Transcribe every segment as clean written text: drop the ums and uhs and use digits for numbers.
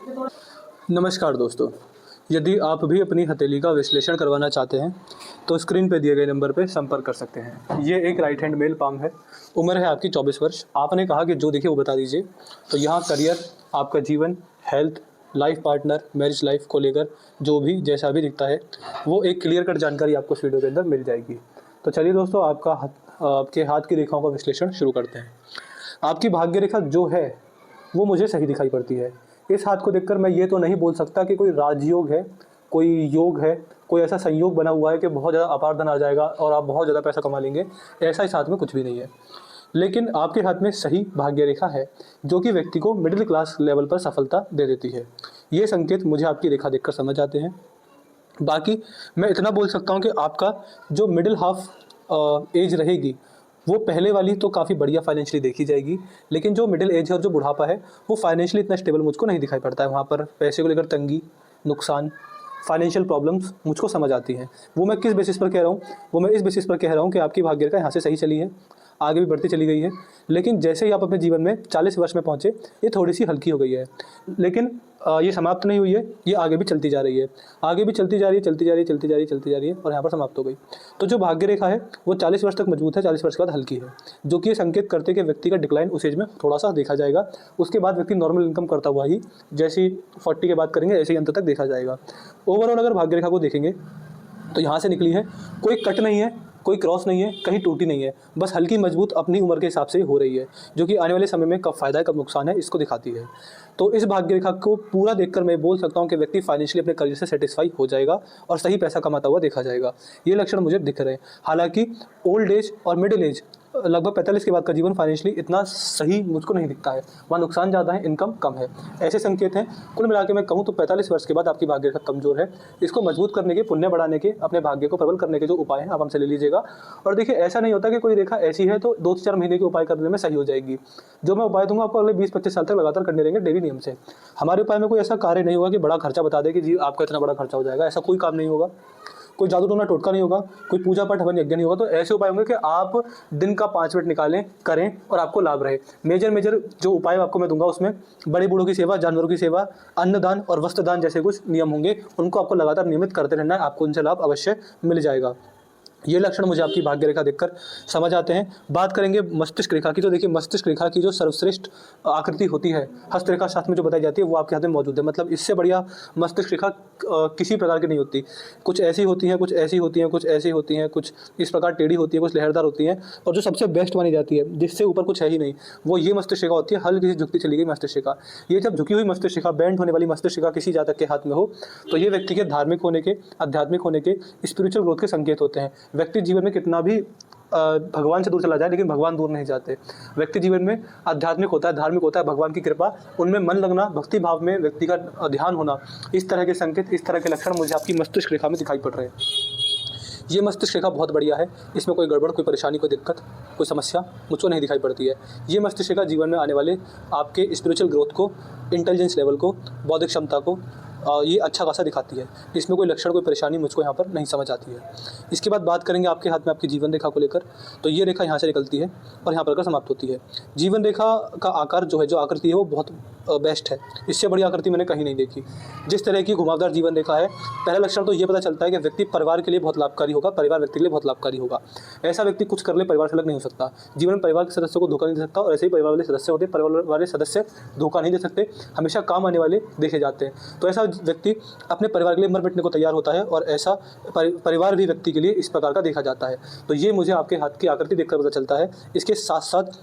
नमस्कार दोस्तों, यदि आप भी अपनी हथेली का विश्लेषण करवाना चाहते हैं तो स्क्रीन पे दिए गए नंबर पे संपर्क कर सकते हैं। ये एक राइट हैंड मेल पाम है। उम्र है आपकी 24 वर्ष। आपने कहा कि जो दिखे वो बता दीजिए। तो यहाँ करियर, आपका जीवन, health, life partner, marriage life को लेकर जो भी जैसा भी दिखता है वो एक क्लियर कट जानकारी आपको इस वीडियो के अंदर मिल जाएगी। तो चलिए दोस्तों, आपके हाथ की रेखाओं का विश्लेषण शुरू करते हैं। आपकी भाग्य रेखा जो है वो मुझे सही दिखाई पड़ती है। इस हाथ को देखकर मैं ये तो नहीं बोल सकता कि कोई राजयोग है, कोई योग है, कोई ऐसा संयोग बना हुआ है कि बहुत ज़्यादा अपार धन आ जाएगा और आप बहुत ज़्यादा पैसा कमा लेंगे। ऐसा इस हाथ में कुछ भी नहीं है। लेकिन आपके हाथ में सही भाग्य रेखा है जो कि व्यक्ति को मिडिल क्लास लेवल पर सफलता दे देती है। ये संकेत मुझे आपकी रेखा देखकर समझ आते हैं। बाकी मैं इतना बोल सकता हूँ कि आपका जो मिडिल हाफ एज रहेगी वो पहले वाली तो काफ़ी बढ़िया फाइनेंशियली देखी जाएगी, लेकिन जो मिडिल एज है और जो बुढ़ापा है वो फाइनेंशियली इतना स्टेबल मुझको नहीं दिखाई पड़ता है। वहाँ पर पैसे को लेकर तंगी, नुकसान, फाइनेंशियल प्रॉब्लम्स मुझको समझ आती हैं। वो मैं किस बेसिस पर कह रहा हूँ? वो मैं इस बेसिस पर कह रहा हूँ कि आपकी भाग्य रेखा यहाँ से सही चली है, आगे भी बढ़ती चली गई है, लेकिन जैसे ही आप अपने जीवन में 40 वर्ष में पहुँचे ये थोड़ी सी हल्की हो गई है। लेकिन ये समाप्त नहीं हुई है, ये आगे भी चलती जा रही है, आगे भी चलती जा रही है, चलती जा रही है, चलती जा रही है, चलती जा रही है और यहाँ पर समाप्त हो गई। तो जो भाग्य रेखा है वो 40 वर्ष तक मजबूत है, 40 वर्ष के बाद हल्की है, जो कि ये संकेत करते हैं कि व्यक्ति का डिक्लाइन उस एज में थोड़ा सा देखा जाएगा। उसके बाद व्यक्ति नॉर्मल इनकम करता हुआ ही जैसी 40 के बाद करेंगे ऐसे ही अंत तक देखा जाएगा। ओवरऑल अगर भाग्य रेखा को देखेंगे तो यहाँ से निकली है, कोई कट नहीं है, कोई क्रॉस नहीं है, कहीं टूटी नहीं है, बस हल्की मजबूत अपनी उम्र के हिसाब से हो रही है, जो कि आने वाले समय में कब फायदा है कब नुकसान है इसको दिखाती है। तो इस भाग्य रेखा को पूरा देखकर मैं बोल सकता हूँ कि व्यक्ति फाइनेंशियली अपने करियर से सेटिस्फाई हो जाएगा और सही पैसा कमाता हुआ देखा जाएगा। ये लक्षण मुझे दिख रहे हैं। हालांकि ओल्ड एज और मिडिल एज लगभग 45 के बाद का जीवन फाइनेंशियली इतना सही मुझको नहीं दिखता है, वहाँ नुकसान ज़्यादा है, इनकम कम है, ऐसे संकेत हैं। कुल मिला के मैं कहूँ तो 45 वर्ष के बाद आपकी भाग्य रेखा कमजोर है। इसको मजबूत करने के, पुण्य बढ़ाने के, अपने भाग्य को प्रबल करने के जो उपाय हैं आप हमसे ले लीजिएगा। और देखिए, ऐसा नहीं होता कि कोई रेखा ऐसी है तो 2 से 4 महीने के उपाय करने में सही हो जाएगी। जो मैं उपाय दूंगा आपको अगले 20-25 साल तक लगातार करने रहेंगे डेली नियम से। हमारे उपाय में कोई ऐसा कार्य नहीं होगा कि बड़ा खर्चा बता दे कि जी आपका इतना बड़ा खर्चा हो जाएगा, ऐसा कोई काम नहीं होगा। कोई जादू टोना टोटका नहीं होगा, कोई पूजा पाठ हवन यज्ञ नहीं होगा। तो ऐसे उपाय होंगे कि आप दिन का 5 मिनट निकालें, करें और आपको लाभ रहे। मेजर जो उपाय आपको मैं दूंगा उसमें बड़े बूढ़ों की सेवा, जानवरों की सेवा, अन्नदान और वस्त्रदान जैसे कुछ नियम होंगे, उनको आपको लगातार नियमित करते रहना है, आपको उनसे लाभ अवश्य मिल जाएगा। ये लक्षण मुझे आपकी भाग्य रेखा देखकर समझ आते हैं। बात करेंगे मस्तिष्क रेखा की। तो देखिए, मस्तिष्क रेखा की जो सर्वश्रेष्ठ आकृति होती है हस्तरेखा शास्त्र में जो बताई जाती है वो आपके हाथ में मौजूद है। मतलब इससे बढ़िया मस्तिष्क रेखा किसी प्रकार की नहीं होती। कुछ ऐसी होती हैं, कुछ ऐसी होती हैं, कुछ ऐसी होती हैं, कुछ इस प्रकार टेढ़ी होती है, कुछ लहरदार होती हैं, और जो सबसे बेस्ट मानी जाती है जिससे ऊपर कुछ है ही नहीं, वो ये मस्तिष्क रेखा होती है। हल्की सी झुकती चली गई मस्तिष्क रेखा। ये जब झुकी हुई मस्तिष्क रेखा, बैंड होने वाली मस्तिष्क रेखा किसी जातक के हाथ में हो तो ये व्यक्ति के धार्मिक होने के, आध्यात्मिक होने के, स्पिरिचुअल ग्रोथ के संकेत होते हैं। व्यक्ति जीवन में कितना भी भगवान से दूर चला जाए लेकिन भगवान दूर नहीं जाते। व्यक्ति जीवन में आध्यात्मिक होता है, धार्मिक होता है, भगवान की कृपा, उनमें मन लगना, भक्ति भाव में व्यक्ति का ध्यान होना, इस तरह के संकेत, इस तरह के लक्षण मुझे आपकी मस्तिष्क रेखा में दिखाई पड़ रहे हैं। ये मस्तिष्क रेखा बहुत बढ़िया है, इसमें कोई गड़बड़, कोई परेशानी, कोई दिक्कत, कोई समस्या मुझको नहीं दिखाई पड़ती है। ये मस्तिष्क रेखा जीवन में आने वाले आपके स्पिरिचुअल ग्रोथ को, इंटेलिजेंस लेवल को, बौद्धिक क्षमता को ये अच्छा खासा दिखाती है। इसमें कोई लक्षण, कोई परेशानी मुझको यहाँ पर नहीं समझ आती है। इसके बाद बात करेंगे आपके हाथ में आपकी जीवन रेखा को लेकर। तो ये रेखा यहाँ से निकलती है और यहाँ पर समाप्त होती है। जीवन रेखा का आकार जो है, जो आकृति है वो बहुत बेस्ट है। इससे बड़ी आकृति मैंने कहीं नहीं देखी। जिस तरह की घुमावदार जीवन रेखा है, पहला लक्षण तो ये पता चलता है कि व्यक्ति परिवार के लिए बहुत लाभकारी होगा, परिवार व्यक्ति के लिए बहुत लाभकारी होगा। ऐसा व्यक्ति कुछ कर ले परिवार से अलग नहीं हो सकता। जीवन में परिवार के सदस्यों को धोखा नहीं दे सकता और ऐसे ही परिवार वाले सदस्य होते हैं, परिवार वाले सदस्य धोखा नहीं दे सकते, हमेशा काम आने वाले देखे जाते हैं। तो ऐसा व्यक्ति अपने परिवार के लिए मर मिटने को तैयार होता है और ऐसा परिवार भी व्यक्ति के लिए इस प्रकार का देखा जाता है। तो ये मुझे आपके हाथ की आकृति देखकर पता चलता है। इसके साथ साथ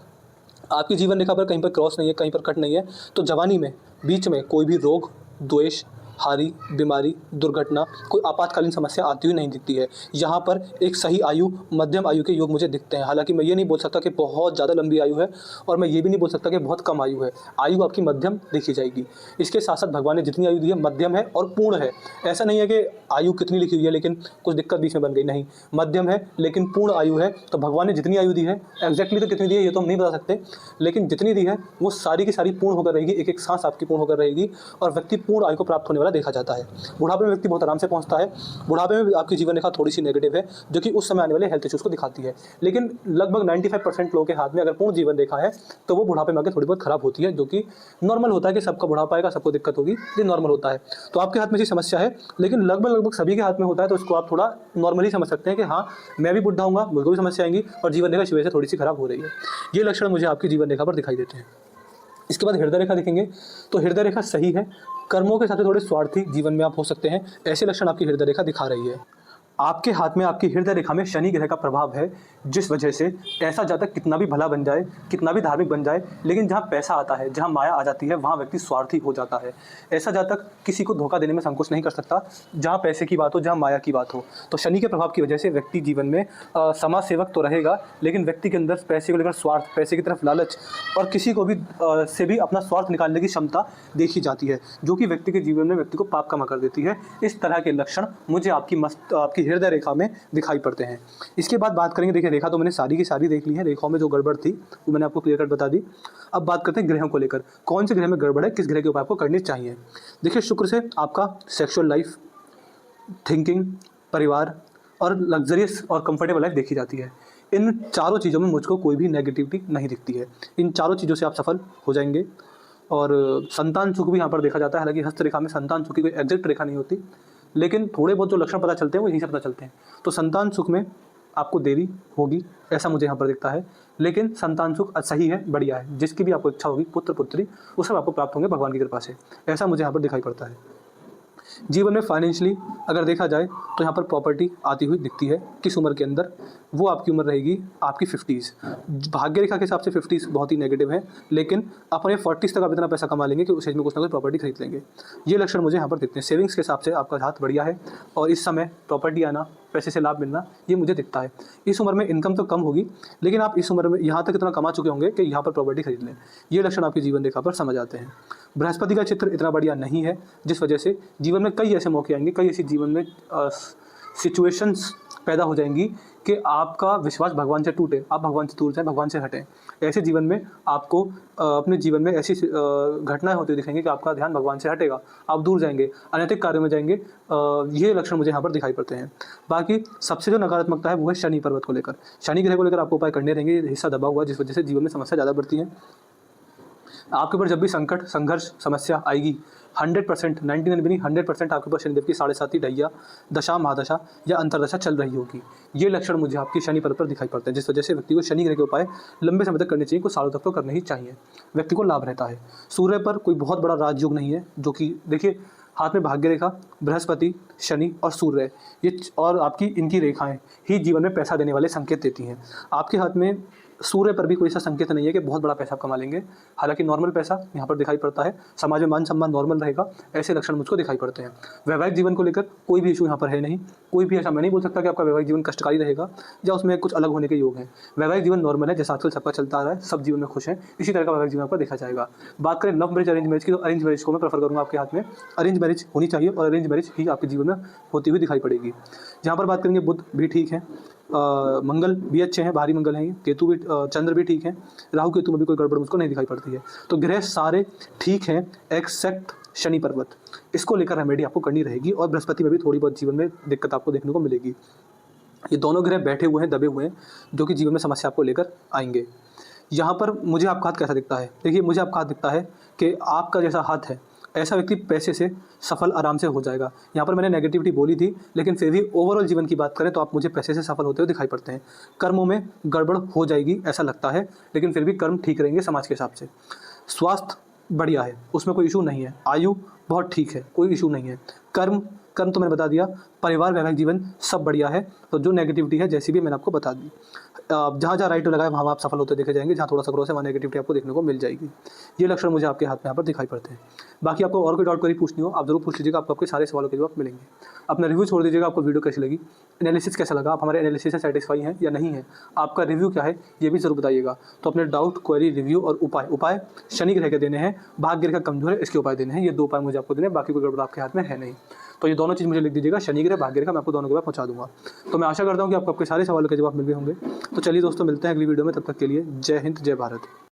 आपकी जीवन रेखा पर कहीं पर क्रॉस नहीं है, कहीं पर कट नहीं है। तो जवानी में बीच में कोई भी रोग, द्वेष, हारी, बीमारी, दुर्घटना, कोई आपातकालीन समस्या आती हुई नहीं दिखती है। यहाँ पर एक सही आयु, मध्यम आयु के योग मुझे दिखते हैं। हालांकि मैं ये नहीं बोल सकता कि बहुत ज़्यादा लंबी आयु है और मैं ये भी नहीं बोल सकता कि बहुत कम आयु है। आयु आपकी मध्यम देखी जाएगी। इसके साथ साथ भगवान ने जितनी आयु दी है मध्यम है और पूर्ण है। ऐसा नहीं है कि आयु कितनी लिखी हुई है लेकिन कुछ दिक्कत बीच में बन गई, नहीं, मध्यम है लेकिन पूर्ण आयु है। तो भगवान ने जितनी आयु दी है, एग्जैक्टली तो कितनी दी है ये तो हम नहीं बता सकते, लेकिन जितनी दी है वो सारी की सारी पूर्ण होकर रहेगी। एक एक सांस आपकी पूर्ण होकर रहेगी और व्यक्ति पूर्ण आयु को प्राप्त होने वाला देखा जाता है। बुढ़ापे में व्यक्ति बहुत आराम से पहुँचता है। बुढ़ापे में आपकी जीवन रेखा थोड़ी सी नेगेटिव है, जो कि उस समय आने वाले हेल्थ इश्यूज़ को दिखाती है। लेकिन लगभग 95% लोगों के हाथ में अगर पूर्ण जीवन रेखा है तो वो बुढ़ापे में आके थोड़ी बहुत खराब होती है, जो कि नॉर्मल होता है कि सबका बुढ़ापा आएगा, सबको दिक्कत होगी, ये नॉर्मल होता है। तो आपके हाथ में ये समस्या है, लेकिन लगभग सभी के हाथ में होता है, तो उसको आप थोड़ा नॉर्मली समझ सकते हैं कि हाँ, मैं भी बुढ़ा हूँगा, मुझको भी समस्या आएंगी और जीवन रेखा इस वजह से थोड़ी सी खराब हो रही है। ये लक्षण मुझे आपकी जीवन रेखा पर दिखाई देते हैं। इसके बाद हृदय रेखा देखेंगे तो हृदय रेखा सही है। कर्मों के साथ थोड़े स्वार्थी जीवन में आप हो सकते हैं, ऐसे लक्षण आपकी हृदय रेखा दिखा रही है। आपके हाथ में आपकी हृदय रेखा में शनि ग्रह का प्रभाव है, जिस वजह से ऐसा जातक कितना भी भला बन जाए, कितना भी धार्मिक बन जाए, लेकिन जहाँ पैसा आता है, जहाँ माया आ जाती है, वहाँ व्यक्ति स्वार्थी हो जाता है। ऐसा जातक किसी को धोखा देने में संकोच नहीं कर सकता, जहाँ पैसे की बात हो, जहाँ माया की बात हो। तो शनि के प्रभाव की वजह से व्यक्ति जीवन में समाज सेवक तो रहेगा, लेकिन व्यक्ति के अंदर पैसे को लेकर स्वार्थ, पैसे की तरफ लालच और किसी को भी से भी अपना स्वार्थ निकालने की क्षमता देखी जाती है, जो कि व्यक्ति के जीवन में व्यक्ति को पाप कमा कर देती है। इस तरह के लक्षण मुझे आपकी हृदय रेखा में दिखाई पड़ते हैं। इसके बाद बात करेंगे, देखिए रेखा तो मैंने सारी की सारी देख ली है, रेखाओं में जो गड़बड़ थी वो मैंने आपको क्लियर कट बता दी। अब बात करते हैं ग्रहों को लेकर, कौन से ग्रह में गड़बड़ है, किस ग्रह के ऊपर आपको करनी चाहिए। देखिए शुक्र से आपका सेक्सुअल लाइफ, थिंकिंग, परिवार और लग्जरियस और कंफर्टेबल लाइफ देखी जाती है। इन चारों चीज़ों में मुझको कोई भी नेगेटिविटी नहीं दिखती है। इन चारों चीज़ों से आप सफल हो जाएंगे। और संतान सुख भी यहाँ पर देखा जाता है, हालांकि हस्त रेखा में संतान सुख की कोई एग्जैक्ट रेखा नहीं होती, लेकिन थोड़े बहुत जो लक्षण पता चलते हैं वो यहीं से पता चलते हैं। तो संतान सुख में आपको देरी होगी, ऐसा मुझे यहाँ पर दिखता है, लेकिन संतान सुख सही है, बढ़िया है। जिसकी भी आपको इच्छा होगी, पुत्र पुत्री, वो सब आपको प्राप्त होंगे भगवान की कृपा से, ऐसा मुझे यहाँ पर दिखाई पड़ता है। जीवन में फाइनेंशियली अगर देखा जाए तो यहाँ पर प्रॉपर्टी आती हुई दिखती है। किस उम्र के अंदर, वो आपकी उम्र रहेगी आपकी 50s। भाग्य रेखा के हिसाब से 50s बहुत ही नेगेटिव है, लेकिन अपने 40s तक आप इतना पैसा कमा लेंगे कि उस एज में कुछ ना कुछ प्रॉपर्टी खरीद लेंगे। ये लक्षण मुझे यहाँ पर दिखते हैं। सेविंग्स के हिसाब से आपका हाथ बढ़िया है और इस समय प्रॉपर्टी आना, पैसे से लाभ मिलना, ये मुझे दिखता है। इस उम्र में इनकम तो कम होगी, लेकिन आप इस उम्र में यहाँ तक इतना कमा चुके होंगे कि यहाँ पर प्रॉपर्टी खरीद लें। ये लक्षण आपकी जीवन रेखा पर समझ आते हैं। बृहस्पति का चित्र इतना बढ़िया नहीं है, जिस वजह से जीवन में कई ऐसे मौके आएंगे, कई ऐसी जीवन में सिचुएशंस पैदा हो जाएंगी कि आपका विश्वास भगवान से टूटे, आप भगवान से दूर जाएं, भगवान से हटें। ऐसे जीवन में आपको अपने जीवन में ऐसी घटनाएं होती दिखेंगी कि आपका ध्यान भगवान से हटेगा, आप दूर जाएंगे, अनैतिक कार्यों में जाएंगे। ये लक्षण मुझे यहाँ पर दिखाई पड़ते हैं। बाकी सबसे जो नकारात्मकता है वो है शनि पर्वत को लेकर। शनि ग्रह को लेकर आपको उपाय करने रहेंगे, हिस्सा दबा हुआ, जिस वजह से जीवन में समस्या ज़्यादा बढ़ती है। आपके ऊपर जब भी संकट, संघर्ष, समस्या आएगी, 100%, 99 भी नहीं, 100% आपके ऊपर शनिदेव की 7.5 ढैया, दशा, महादशा या अंतरदशा चल रही होगी। ये लक्षण मुझे आपकी शनि पर्वत पर दिखाई पड़ते हैं, जिस वजह से व्यक्ति को शनि ग्रह के उपाय लंबे समय तक करने चाहिए, कुछ सालों तक तो करने ही चाहिए, व्यक्ति को लाभ रहता है। सूर्य पर कोई बहुत बड़ा राजयोग नहीं है, जो कि देखिए हाथ में भाग्य रेखा, बृहस्पति, शनि और सूर्य, ये और आपकी इनकी रेखाएं ही जीवन में पैसा देने वाले संकेत देती हैं। आपके हाथ में सूर्य पर भी कोई ऐसा संकेत नहीं है कि बहुत बड़ा पैसा आप कमा लेंगे, हालांकि नॉर्मल पैसा यहाँ पर दिखाई पड़ता है। समाज में मान सम्मान नॉर्मल रहेगा, ऐसे लक्षण मुझको दिखाई पड़ते हैं। वैवाहिक जीवन को लेकर कोई भी इशू यहाँ पर है नहीं, कोई भी ऐसा मैं नहीं बोल सकता कि आपका वैवाहिक जीवन कष्टकारी रहेगा या उसमें कुछ अलग होने के योग हैं। वैवाहिक जीवन नॉर्मल है, जैसा आजकल सबका चलता आ रहा है, सब जीवन में खुश हैं, इसी तरह का वैवाहिक जीवन आपका देखा जाएगा। बात करें लव मैरिज, अरेंज मैरिज की, तो अरेंज मैरिज को मैं प्रेफर करूँगा आपके हाथ में। अरेंज मैरिज होनी चाहिए और अरेंज मैरिज ही आपके जीवन में होती हुई दिखाई पड़ेगी। जहाँ पर बात करेंगे बुध भी ठीक है, मंगल भी अच्छे हैं, भारी मंगल हैं, केतु भी, चंद्र भी ठीक है, राहु केतु में भी कोई गड़बड़ मुझको नहीं दिखाई पड़ती है। तो ग्रह सारे ठीक हैं एक्सेप्ट शनि पर्वत, इसको लेकर रेमेडी आपको करनी रहेगी। और बृहस्पति में भी थोड़ी बहुत जीवन में दिक्कत आपको देखने को मिलेगी। ये दोनों ग्रह बैठे हुए हैं, दबे हुए हैं, जो कि जीवन में समस्या आपको लेकर आएंगे। यहाँ पर मुझे आपका हाथ कैसा दिखता है, देखिए मुझे आपका हाथ दिखता है कि आपका जैसा हाथ है ऐसा व्यक्ति पैसे से सफल आराम से हो जाएगा। यहाँ पर मैंने नेगेटिविटी बोली थी, लेकिन फिर भी ओवरऑल जीवन की बात करें तो आप मुझे पैसे से सफल होते हुए दिखाई पड़ते हैं। कर्मों में गड़बड़ हो जाएगी ऐसा लगता है, लेकिन फिर भी कर्म ठीक रहेंगे समाज के हिसाब से। स्वास्थ्य बढ़िया है, उसमें कोई इशू नहीं है। आयु बहुत ठीक है, कोई इशू नहीं है। कर्म तो मैंने बता दिया। परिवार, वैवाहिक जीवन सब बढ़िया है। तो जो नेगेटिविटी है जैसी भी मैंने आपको बता दी, जहाँ जहाँ राइट लगाए वहाँ आप सफल होते देखे जाएंगे, जहाँ थोड़ा सा ग्रोथ है वहाँ नेगेटिविटी आपको देखने को मिल जाएगी। ये लक्षण मुझे आपके हाथ में यहाँ पर दिखाई पड़ते हैं। बाकी आपको और कोई डाउट क्वेरी पूछनी हो आप जरूर पूछ लीजिएगा, आपको आपके सारे सवालों के जवाब मिलेंगे। अपना रिव्यू छोड़ दीजिएगा, आपको वीडियो कैसी लगी, एनालिसिस कैसा लगा, आप हमारे एनालिसिस से सेटिस्फाई हैं या नहीं है, आपका रिव्यू क्या है ये भी जरूर बताइएगा। तो अपने डाउट, क्वेरी, रिव्यू और उपाय शनि ग्रह के देने हैं, भाग्य ग्रह का कमजोर है इसके उपाय देने हैं। ये 2 उपाय मुझे आपको देने हैं, बाकी कोई गड़बड़ आपके हाथ में है नहीं। तो ये दोनों चीज़ मुझे लिख दीजिएगा, शनि ग्रह, भाग्य ग्रह, मैं आपको दोनों के बाद पहुँचा दूंगा। तो मैं आशा करता हूँ कि आपको आपके सारे सवालों के जवाब मिल गए होंगे। तो चलिए दोस्तों, मिलते हैं अगली वीडियो में, तब तक के लिए जय हिंद, जय भारत।